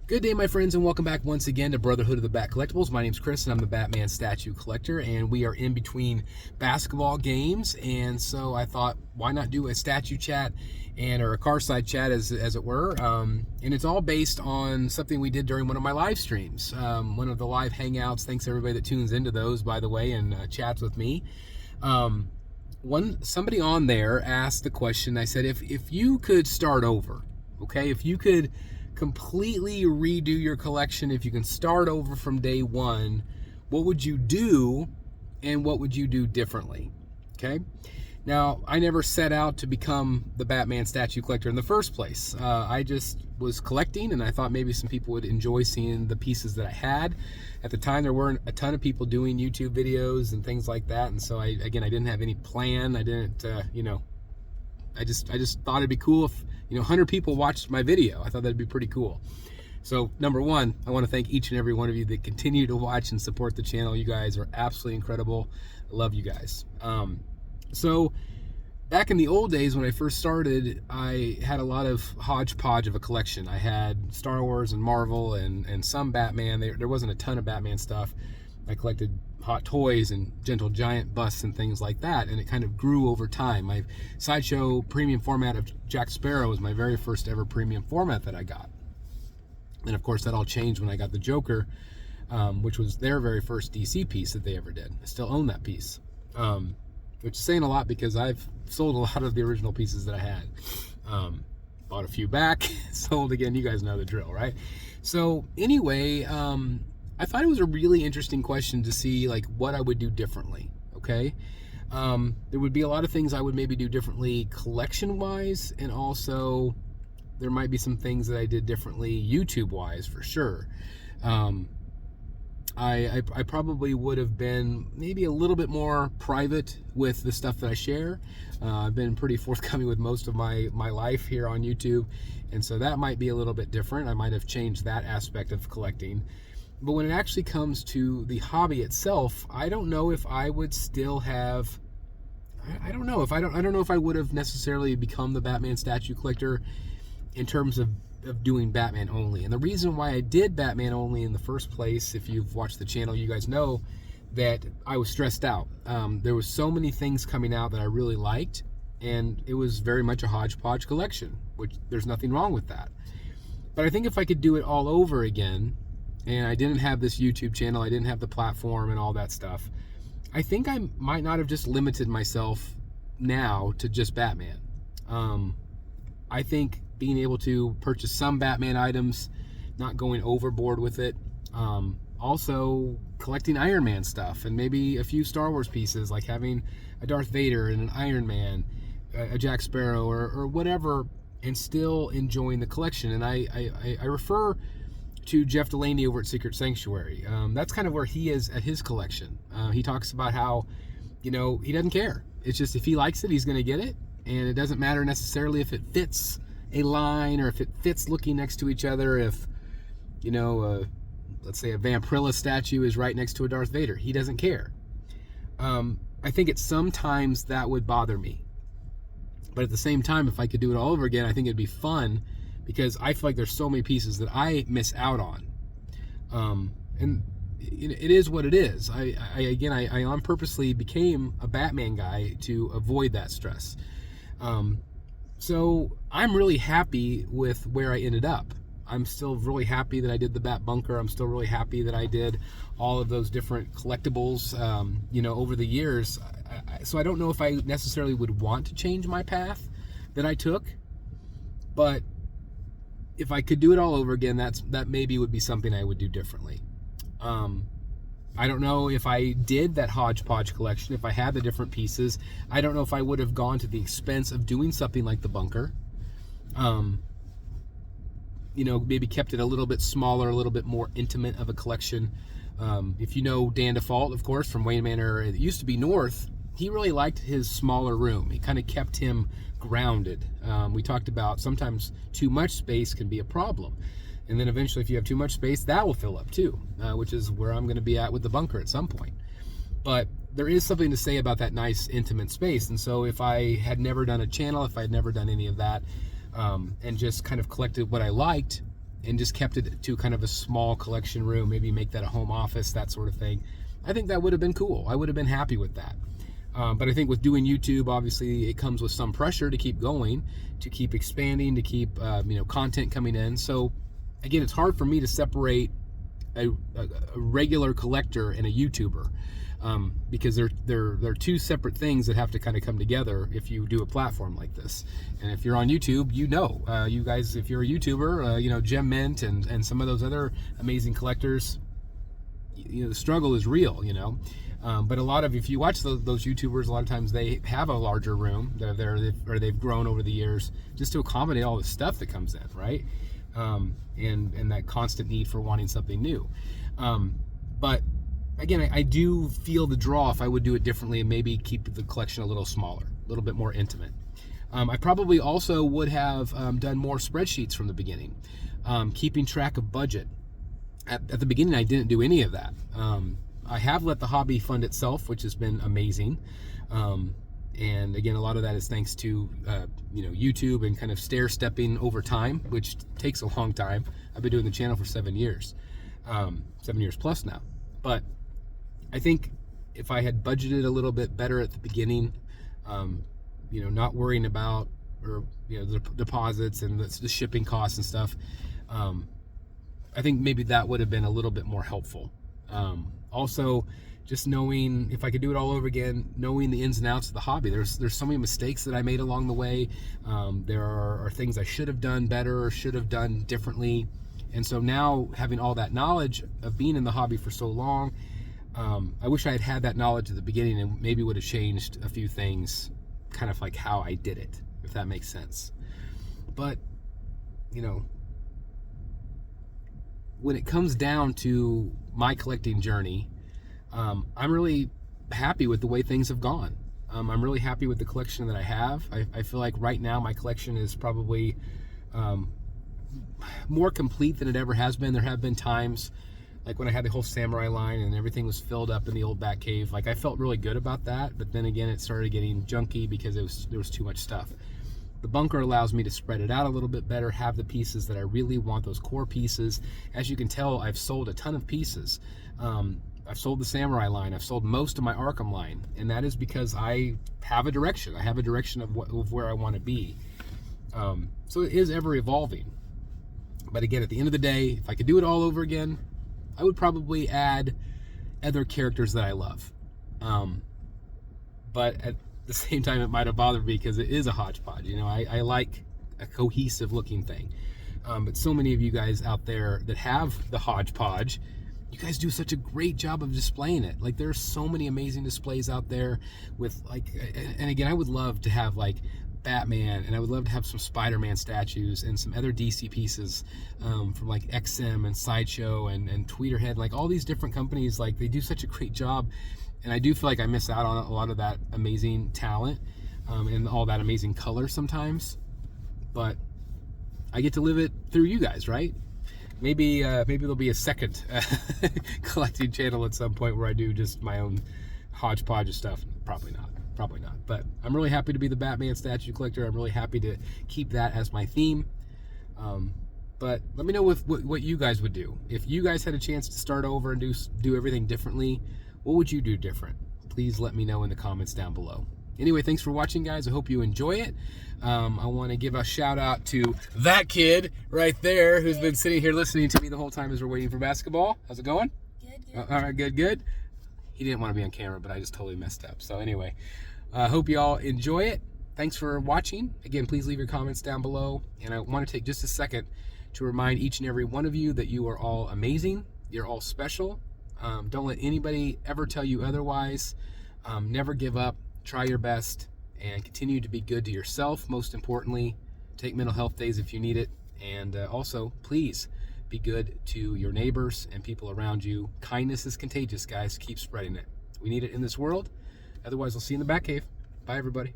Good day, my friends, and welcome back once again to Brotherhood of the Bat Collectibles. My name's Chris, and I'm the Batman statue collector, and we are in between basketball games, and so I thought, why not do a statue chat or a car side chat, as it were, and it's all based on something we did during one of my live streams, one of the live hangouts. Thanks everybody that tunes into those, by the way, and chats with me. Somebody on there asked the question. I said, if you could start over, okay, if you could completely redo your collection, if you can start over from day one, what would you do and what would you do differently? Okay, now I never set out to become the Batman statue collector in the first place. I just was collecting, and I thought maybe some people would enjoy seeing the pieces that I had. At the time, there weren't a ton of people doing YouTube videos and things like that, and so I didn't have any plan. I didn't I just thought it'd be cool if 100 people watched my video. I thought that'd be pretty cool. So number one, I want to thank each and every one of you that continue to watch and support the channel. You guys are absolutely incredible. I love you guys. So back in the old days when I first started, I had a lot of hodgepodge of a collection. I had Star Wars and Marvel and some Batman. There wasn't a ton of Batman stuff. I collected Hot Toys and Gentle Giant busts and things like that, and it kind of grew over time. My Sideshow premium format of Jack Sparrow was my very first ever premium format that I got. And of course that all changed when I got the Joker, which was their very first DC piece that they ever did. I still own that piece, which is saying a lot because I've sold a lot of the original pieces that I had. Bought a few back, sold again. You guys know the drill, right? So anyway, I thought it was a really interesting question to see like what I would do differently. Okay, there would be a lot of things I would maybe do differently collection wise, and also there might be some things that I did differently YouTube wise for sure. I probably would have been maybe a little bit more private with the stuff that I share. I've been pretty forthcoming with most of my life here on YouTube, and so that might be a little bit different. I might have changed that aspect of collecting. But when it actually comes to the hobby itself, I don't know if I would still have, I don't know if I would have necessarily become the Batman statue collector in terms of doing Batman only. And the reason why I did Batman only in the first place, if you've watched the channel, you guys know that I was stressed out. There was so many things coming out that I really liked, and it was very much a hodgepodge collection, which there's nothing wrong with that. But I think if I could do it all over again, and I didn't have this YouTube channel, I didn't have the platform and all that stuff, I think I might not have just limited myself now to just Batman. I think being able to purchase some Batman items, not going overboard with it, also collecting Iron Man stuff, and maybe a few Star Wars pieces, like having a Darth Vader and an Iron Man, a Jack Sparrow, or whatever, and still enjoying the collection. And I refer to Jeff Delaney over at Secret Sanctuary. That's kind of where he is at his collection. He talks about how, he doesn't care. It's just if he likes it, he's going to get it, and it doesn't matter necessarily if it fits a line or if it fits looking next to each other. If, let's say a Vampirilla statue is right next to a Darth Vader, he doesn't care. I think sometimes that would bother me. But at the same time, if I could do it all over again, I think it'd be fun, because I feel like there's so many pieces that I miss out on. And it is what it is. I unpurposely became a Batman guy to avoid that stress. So I'm really happy with where I ended up. I'm still really happy that I did the Bat Bunker. I'm still really happy that I did all of those different collectibles, over the years. So I don't know if I necessarily would want to change my path that I took, but if I could do it all over again, that maybe would be something I would do differently. I don't know if I did that hodgepodge collection, if I had the different pieces, I don't know if I would have gone to the expense of doing something like the Bunker. Maybe kept it a little bit smaller, a little bit more intimate of a collection. If you know Dan Default, of course, from Wayne Manor, it used to be North, he really liked his smaller room. It kind of kept him grounded. We talked about sometimes too much space can be a problem. And then eventually, if you have too much space, that will fill up too, which is where I'm going to be at with the Bunker at some point. But there is something to say about that nice, intimate space. And so if I had never done a channel, if I had never done any of that, and just kind of collected what I liked, and just kept it to kind of a small collection room, maybe make that a home office, that sort of thing, I think that would have been cool. I would have been happy with that. But I think with doing YouTube, obviously it comes with some pressure to keep going, to keep expanding, to keep content coming in. So again, it's hard for me to separate a regular collector and a YouTuber, because they're two separate things that have to kind of come together if you do a platform like this. And if you're on YouTube, you guys, if you're a YouTuber, Gem Mint and some of those other amazing collectors, the struggle is real, but a lot of, if you watch those YouTubers, a lot of times they have a larger room or they've grown over the years just to accommodate all the stuff that comes in, right? And that constant need for wanting something new. But again, I do feel the draw if I would do it differently and maybe keep the collection a little smaller, a little bit more intimate. I probably also would have done more spreadsheets from the beginning, keeping track of budget. At the beginning, I didn't do any of that. I have let the hobby fund itself, which has been amazing. And again, a lot of that is thanks to YouTube and kind of stair-stepping over time, which takes a long time. I've been doing the channel for 7 years, 7 years plus now. But I think if I had budgeted a little bit better at the beginning, not worrying about the deposits and the shipping costs and stuff, I think maybe that would have been a little bit more helpful. Also, just knowing, if I could do it all over again, knowing the ins and outs of the hobby. There's so many mistakes that I made along the way. There are things I should have done better or should have done differently. And so now, having all that knowledge of being in the hobby for so long, I wish I had had that knowledge at the beginning and maybe would have changed a few things, kind of like how I did it, if that makes sense. But, when it comes down to my collecting journey, I'm really happy with the way things have gone. I'm really happy with the collection that I have. I feel like right now my collection is probably more complete than it ever has been. There have been times, like when I had the whole samurai line and everything was filled up in the old back cave, like I felt really good about that, but then again it started getting junky because there was too much stuff. The bunker allows me to spread it out a little bit better, have the pieces that I really want, those core pieces. As you can tell, I've sold a ton of pieces. I've sold the samurai line. I've sold most of my Arkham line, and that is because I have a direction. I have a direction of where I want to be. So it is ever evolving. But again, at the end of the day, if I could do it all over again, I would probably add other characters that I love. But at the same time, it might have bothered me because it is a hodgepodge. I like a cohesive looking thing. But so many of you guys out there that have the hodgepodge, you guys do such a great job of displaying it. Like, there's so many amazing displays out there with, like, and again, I would love to have like Batman, and I would love to have some Spider-Man statues and some other DC pieces from like XM and Sideshow and Tweeterhead. Like, all these different companies, like, they do such a great job. And I do feel like I miss out on a lot of that amazing talent and all that amazing color sometimes. But I get to live it through you guys, right? Maybe there'll be a second collecting channel at some point where I do just my own hodgepodge of stuff. Probably not. But I'm really happy to be the Batman statue collector. I'm really happy to keep that as my theme. But let me know what you guys would do. If you guys had a chance to start over and do everything differently, what would you do different? Please let me know in the comments down below. Anyway, thanks for watching, guys. I hope you enjoy it. I want to give a shout out to that kid right there who's been sitting here listening to me the whole time as we're waiting for basketball. How's it going? Good. All right, good. He didn't want to be on camera, but I just totally messed up. So anyway, I hope you all enjoy it. Thanks for watching. Again, please leave your comments down below. And I want to take just a second to remind each and every one of you that you are all amazing. You're all special. Don't let anybody ever tell you otherwise. Never give up. Try your best and continue to be good to yourself. Most importantly, take mental health days if you need it. And also, please be good to your neighbors and people around you. Kindness is contagious, guys. Keep spreading it. We need it in this world. Otherwise, we'll see you in the Batcave. Bye, everybody.